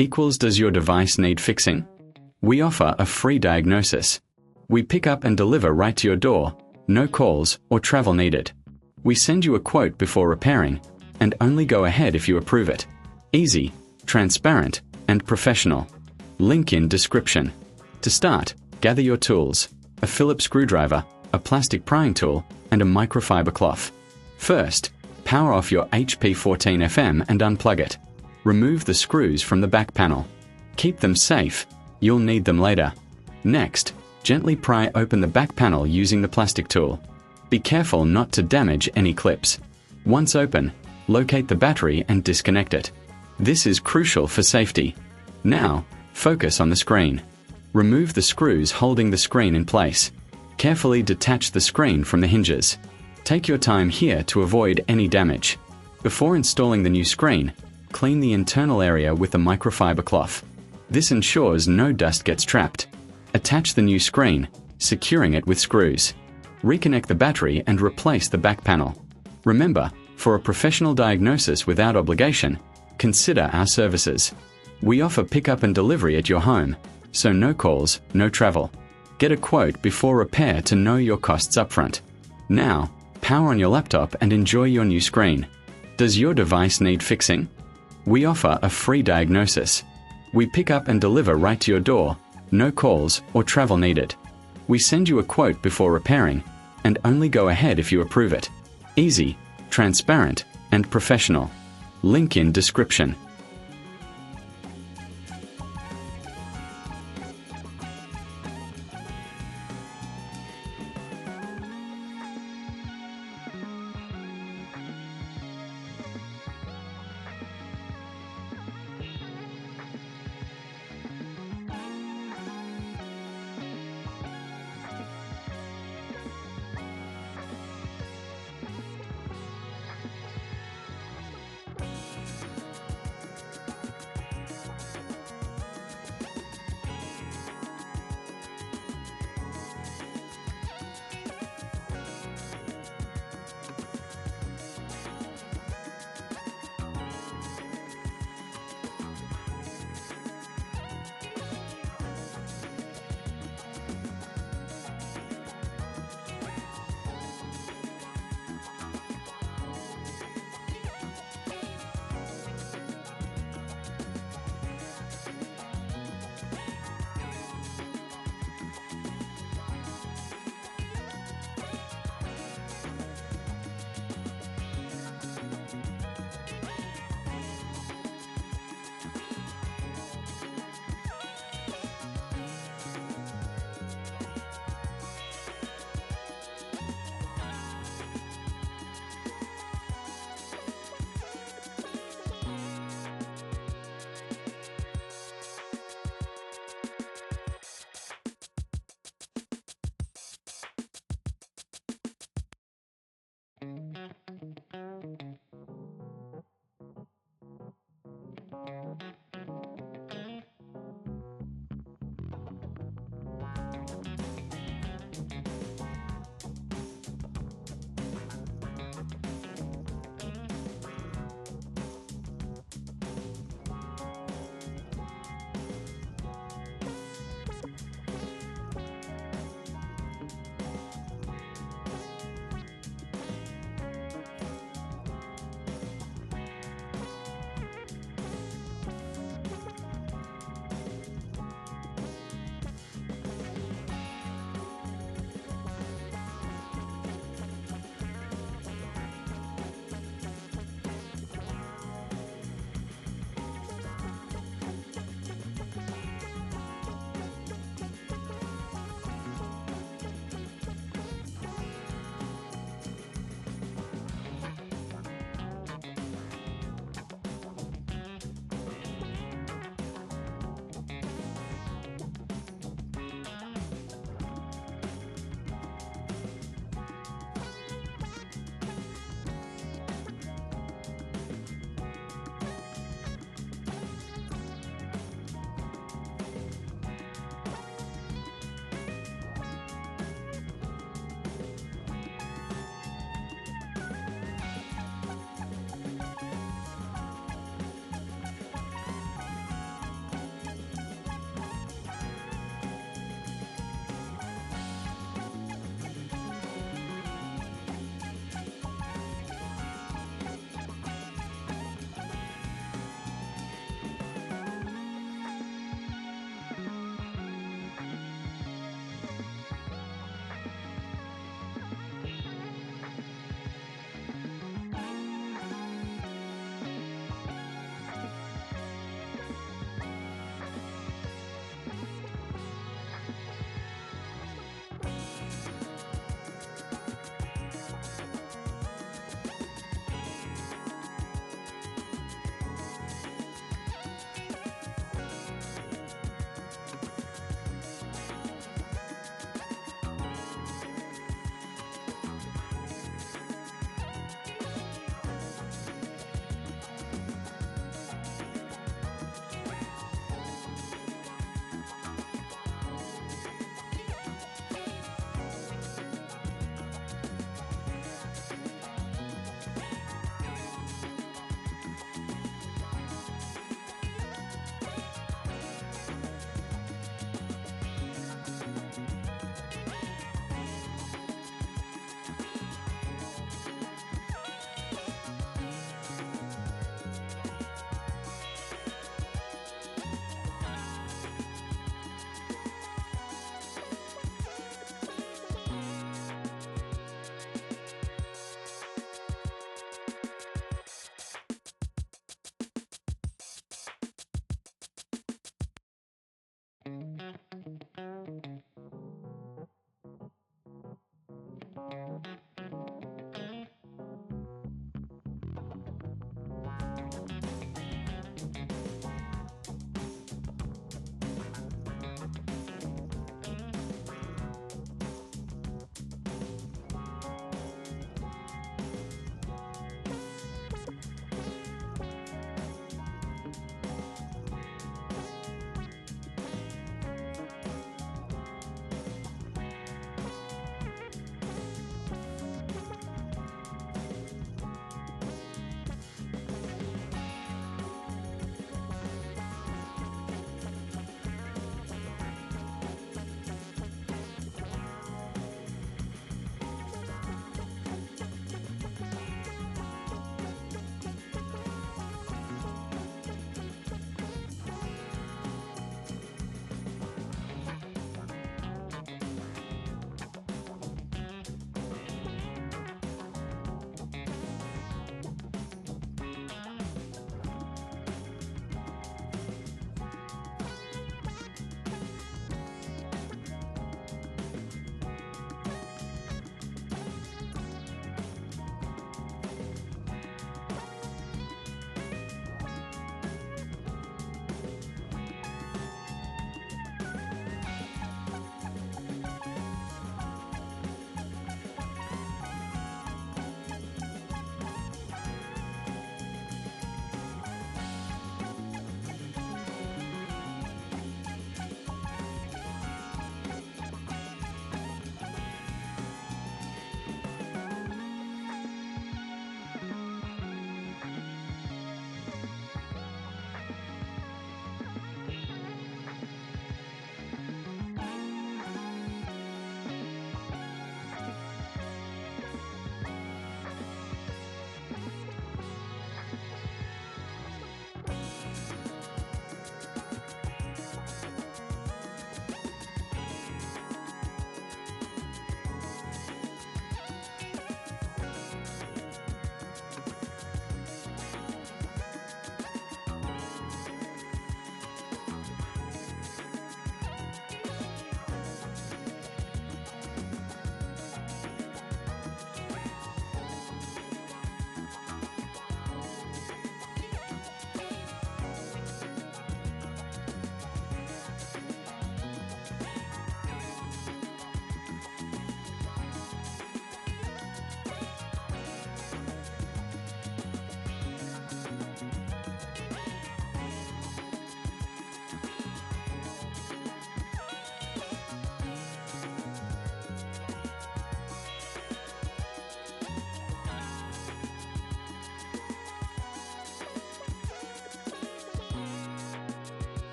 equals does your device need fixing? We offer a free diagnosis. We pick up and deliver right to your door, no calls or travel needed. We send you a quote before repairing, and only go ahead if you approve it. Easy, transparent, and professional. Link in description. To start, gather your tools, a Phillips screwdriver, a plastic prying tool, and a microfiber cloth. First, power off your HP 14FM and unplug it. Remove the screws from the back panel. Keep them safe, you'll need them later. Next, gently pry open the back panel using the plastic tool. Be careful not to damage any clips. Once open, locate the battery and disconnect it. This is crucial for safety. Now, focus on the screen. Remove the screws holding the screen in place. Carefully detach the screen from the hinges. Take your time here to avoid any damage. Before installing the new screen, clean the internal area with a microfiber cloth. This ensures no dust gets trapped. Attach the new screen, securing it with screws. Reconnect the battery and replace the back panel. Remember, for a professional diagnosis without obligation, consider our services. We offer pickup and delivery at your home, so no calls, no travel. Get a quote before repair to know your costs upfront. Now, power on your laptop and enjoy your new screen. Does your device need fixing? We offer a free diagnosis. We pick up and deliver right to your door, no calls or travel needed. We send you a quote before repairing, and only go ahead if you approve it. Easy, transparent, and professional. Link in description.